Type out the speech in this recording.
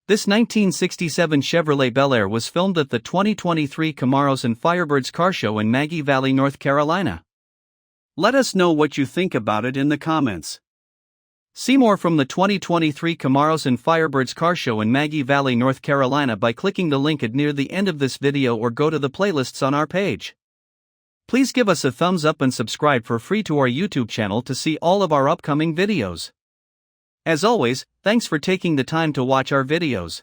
This 1967 Chevrolet Belair was filmed at the 2023 Camaros and Firebirds Car Show in Maggie Valley, North Carolina. Let us know what you think about it in the comments. See more from the 2023 Camaros and Firebirds Car Show in Maggie Valley, North Carolina by clicking the link near the end of this video or go to the playlists on our page. Please give us a thumbs up and subscribe for free to our YouTube channel to see all of our upcoming videos. As always, thanks for taking the time to watch our videos.